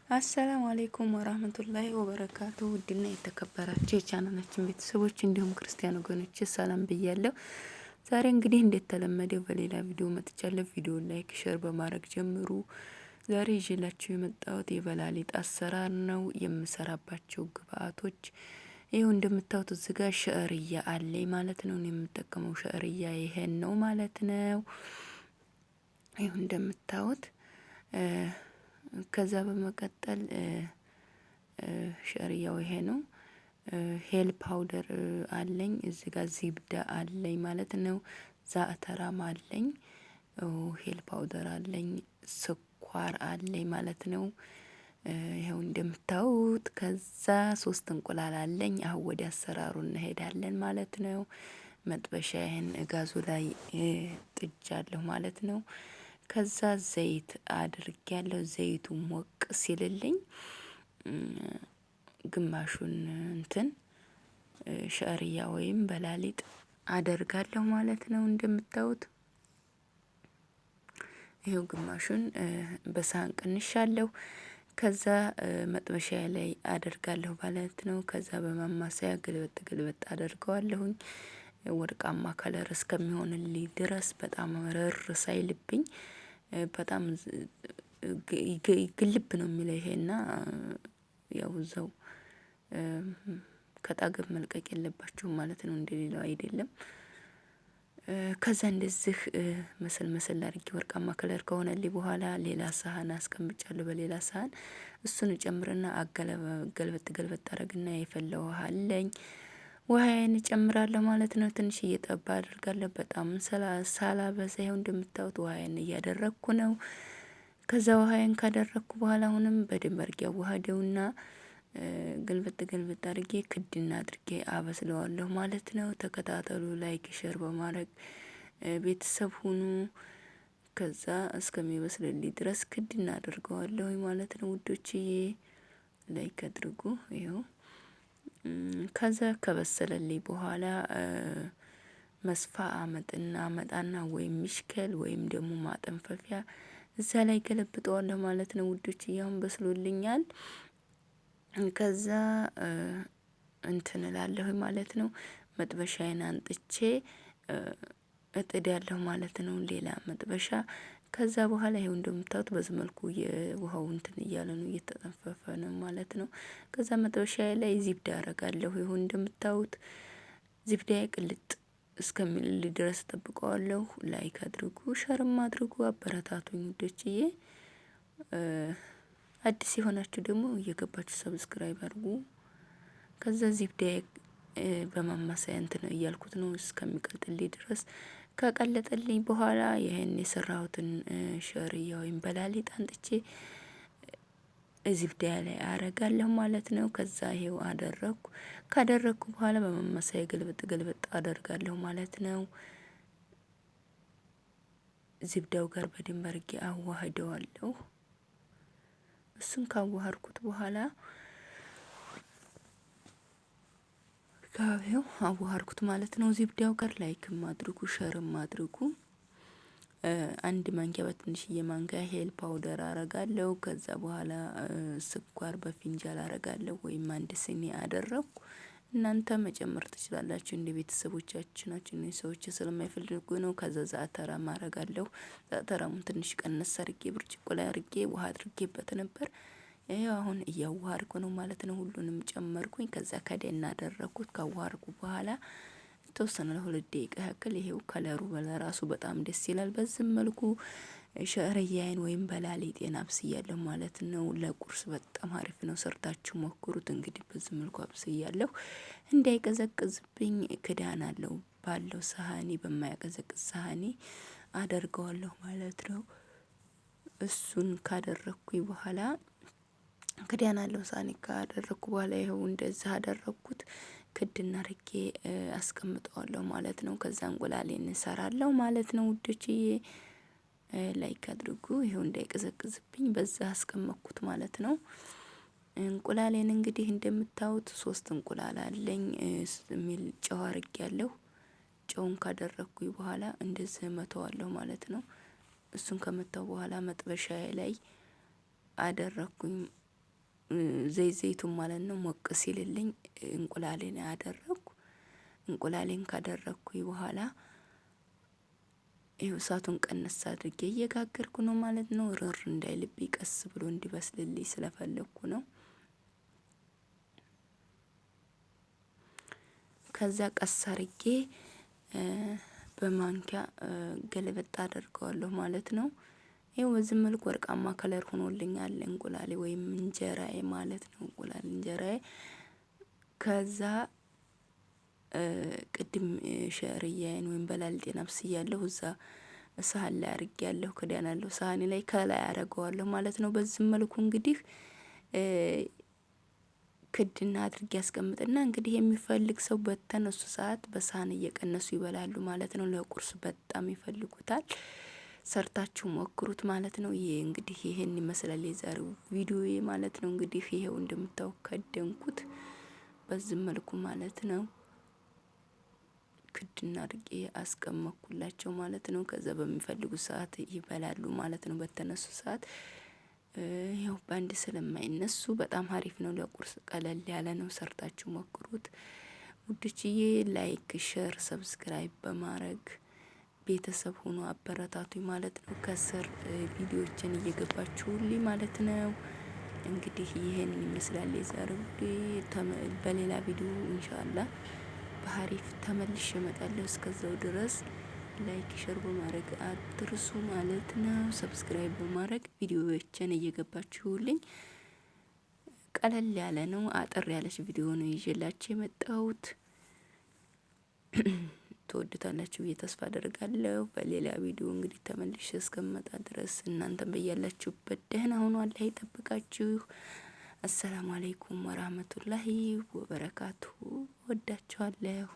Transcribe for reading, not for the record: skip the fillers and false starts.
አሰላሙ አሌይኩም ወራህመቱላሂ ወበረካቱ። ውድና የተከበራችሁ የቻናላችን ቤተሰቦች እንዲሁም ክርስቲያን ወገኖች ሰላም ብያለሁ። ዛሬ እንግዲህ እንደተለመደው በሌላ ቪዲዮ መጥቻለሁ። ቪዲዮ ላይክ፣ ሼር በማድረግ ጀምሩ። ዛሬ ይዤላችሁ የመጣሁት የበላሊጥ አሰራር ነው። የምሰራባቸው ግብአቶች ይኸው እንደምታዩት እዚህ ጋር ሸዕርያ አለኝ ማለት ነው። የምጠቀመው ሸዕርያ ይሄን ነው ማለት ነው። ይኸው እንደምታዩት ከዛ በመቀጠል ሸዕርያው ይሄ ነው። ሄል ፓውደር አለኝ እዚህ ጋር ዚብዳ አለኝ ማለት ነው። ዛዕተራም አለኝ። ሄል ፓውደር አለኝ፣ ስኳር አለኝ ማለት ነው። ይኸው እንደምታዩት ከዛ 3 እንቁላል አለኝ። አሁን ወደ አሰራሩ እንሄዳለን ማለት ነው። መጥበሻዬን ጋዙ ላይ ጥጃለሁ ማለት ነው። ከዛ ዘይት አድርጌያለሁ። ዘይቱ ሞቅ ሲልልኝ ግማሹን ሸዕርያ ወይም በላሊጥ አደርጋለሁ ማለት ነው። እንደምታዩት ይሄው ግማሹን በሳህን ቀንሻለሁ። ከዛ መጥበሻ ላይ አደርጋለሁ ማለት ነው። ከዛ በማማሰያ ግልበጥ አደርገዋለሁኝ ወርቃማ ከለር እስከሚሆንልኝ ድረስ በጣም ረር ሳይልብኝ በጣም ግልብ ነው የሚለው ይሄና ያው እዛው ከጣገብ መልቀቅ የለባችሁም ማለት ነው። እንደሌላው አይደለም። ከዛ እንደዚህ መሰል አድርጌ ወርቃማ ከለር ከሆነልኝ በኋላ ሌላ ሳህን አስቀምጫለሁ። በሌላ ሳህን እሱን ጨምርና ገልበጥ አረግና የፈላ ውሃ አለኝ። ውሃዬን እጨምራለሁ ማለት ነው። ትንሽ እየጠባ አድርጋለሁ። በጣም ሳላበዛ ይኸው እንደምታዩት ውሃዬን እያደረኩ ነው። ከዛ ውሃዬን ካደረኩ በኋላ አሁንም በደንብ አድርጌ አዋህደውና ገልበጥ አድርጌ ክድና አድርጌ አበስለዋለሁ ማለት ነው። ተከታተሉ። ላይክ ሼር በማድረግ ቤተሰብ ሁኑ። ከዛ እስከሚበስልልኝ ድረስ ክድና አድርገዋለሁ ማለት ነው ውዶችዬ። ላይክ አድርጉ። ይኸው ከዛ ከበሰለልኝ በኋላ መስፋ አመጣና ወይም ሚሽከል ወይም ደግሞ ማጠንፈፊያ እዛ ላይ ገለብጠዋለሁ ማለት ነው ውዶችዬ። አሁን በስሎልኛል። ከዛ እላለሁ ማለት ነው። መጥበሻዬን አንጥቼ እጥዳለሁ ማለት ነው። ሌላ መጥበሻ ከዛ በኋላ ይሄው እንደምታዩት በዚህ መልኩ የውሃው እያለ ነው፣ እየተጠንፈፈ ነው ማለት ነው። ከዛ መጥበሻዬ ላይ ዚብዳ አረጋለሁ። ይሄው እንደምታዩት ዚብዳዬ ቅልጥ እስከሚል ድረስ ጠብቀዋለሁ። ላይክ አድርጉ፣ ሸርም አድርጉ፣ አበረታቱኝ ውዶችዬ። አዲስ የሆናችሁ ደግሞ እየገባችሁ ሰብስክራይብ አድርጉ። ከዛ ዚብዳዬ በማማሰያ እያልኩት ነው እስከሚቀልጥልኝ ድረስ። ከቀለጠልኝ በኋላ ይሄን የሰራሁትን ሸዕርያ ወይም በላሊጥ አንጥቼ ዚብዳያ ላይ አረጋለሁ ማለት ነው። ከዛ ይሄው ካደረኩ በኋላ በማማሰያ ገልበጥ አደርጋለሁ ማለት ነው። ዚብዳው ጋር በደንብ አድርጌ አዋህደዋለሁ። እሱን ካዋሃድኩት በኋላ ጋቢው አዋሃድኩት ማለት ነው። ዚብዳው ጋር ላይክም አድርጉ፣ ሸርም አድርጉ። አንድ ማንኪያ በትንሽዬ ማንኪያ ሄል ፓውደር አረጋለሁ። ከዛ በኋላ ስኳር በፊንጃል አረጋለሁ ወይም አንድ ስኒ አደረኩ። እናንተ መጨመር ትችላላችሁ እንደ ቤተሰቦቻችን ሰዎች ስለማይፈልጉ ነው። ከዛ ዛዕተራም አረጋለሁ። ዛዕተራሙን ትንሽ ቀነስ አርጌ ብርጭቆ ላይ አርጌ ውሃ አድርጌበት ነበር። ይሄው አሁን እያዋሃድኩ ነው ማለት ነው። ሁሉንም ጨመርኩኝ። ከዛ ከደን አደረኩት። ካዋሃድኩ በኋላ ተወሰነ ለ2 ደቂቃ ያክል ይሄው ከለሩ በለራሱ በጣም ደስ ይላል። በዚህ መልኩ ሸዕርያዬን ወይም በላሊጤን አብስያለሁ ማለት ነው። ለቁርስ በጣም አሪፍ ነው። ሰርታችሁ ሞክሩት። እንግዲህ በዚህ መልኩ አብስያለሁ። እንዳይቀዘቅዝብኝ ክዳን አለው ባለው ሳህኒ፣ በማያቀዘቅዝ ሳህኒ አደርገዋለሁ ማለት ነው። እሱን ካደረኩኝ በኋላ ክዳን አለው ሳህኒ ካደረኩ በኋላ ይኸው እንደዛ አደረኩት። ክድና አርጌ አስቀምጠዋለሁ ማለት ነው። ከዛ እንቁላሌን እንሰራለሁ ማለት ነው ውዶችዬ። ላይክ አድርጉ። ይሄው እንዳይቀዘቅዝብኝ በዛ አስቀመጥኩት ማለት ነው። እንቁላሌን እንግዲህ እንደምታዩት 3 እንቁላል አለኝ። ሚል ጨው አርጌያለሁ። ጨውን ካደረኩኝ በኋላ እንደዚህ መተዋለሁ ማለት ነው። እሱን ከመታው በኋላ መጥበሻዬ ላይ አደረኩኝ ዘይቱን ማለት ነው ሞቅ ሲልልኝ እንቁላሌን አደረኩ። እንቁላሌን ካደረኩኝ በኋላ ይኸው እሳቱን ቀነስ አድርጌ እየጋገርኩ ነው ማለት ነው። ርር እንዳይልብኝ ቀስ ብሎ እንዲበስልልኝ ስለፈለኩ ነው። ከዛ ቀስ አርጌ በማንኪያ ገለበጣ አደርገዋለሁ ማለት ነው። ይኸው በዚህ መልኩ ወርቃማ ከለር ሆኖልኛል እንቁላሌ ወይም እንጀራዬ ማለት ነው። እንቁላል እንጀራዬ ከዛ ቅድም ሸርያዬን ወይም በላልጤን አብስያለሁ እዛ ሳህን ላይ አርጌያለሁ። ክዳን አለው ሳህኔ ላይ ከላይ አረገዋለሁ ማለት ነው። በዚህ መልኩ እንግዲህ ክድና አድርጌ ያስቀምጥና እንግዲህ የሚፈልግ ሰው በተነሱ ሰዓት በሳህን እየቀነሱ ይበላሉ ማለት ነው። ለቁርስ በጣም ይፈልጉታል። ሰርታችሁ ሞክሩት ማለት ነው። ይሄ እንግዲህ ይሄን ይመስላል የዛሬው ቪዲዮዬ ማለት ነው። እንግዲህ ይሄው እንደምታው ከደንኩት በዚህ መልኩ ማለት ነው። ክድና አድርጌ አስቀመጥኩላቸው ማለት ነው። ከዛ በሚፈልጉ ሰዓት ይበላሉ ማለት ነው። በተነሱ ሰዓት ያው ባንድ ስለማይነሱ በጣም አሪፍ ነው። ለቁርስ ቀለል ያለ ነው። ሰርታችሁ ሞክሩት ውዶችዬ። ላይክ፣ ሼር፣ ሰብስክራይብ በማድረግ ቤተሰብ ሆኖ አበረታቱኝ ማለት ነው። ከስር ቪዲዮዎችን እየገባችሁልኝ ማለት ነው። እንግዲህ ይሄን ይመስላል የዛሬው በሌላ ቪዲዮ ኢንሻአላህ በአሪፍ ተመልሼ እመጣለሁ። እስከዛው ድረስ ላይክ ሼር በማድረግ አትርሱ ማለት ነው። ሰብስክራይብ በማድረግ ቪዲዮዎችን እየገባችሁልኝ ቀለል ያለ ነው። አጠር ያለች ቪዲዮ ነው ይዤላችሁ የመጣሁት። ትወዱታላችሁ ብዬ ተስፋ አደርጋለሁ። በሌላ ቪዲዮ እንግዲህ ተመልሼ እስከመጣ ድረስ እናንተም በያላችሁበት ደህና ሁኑ። አላህ ይጠብቃችሁ። አሰላሙ አለይኩም ወራህመቱላሂ ወበረካቱሁ። ወዳችኋለሁ።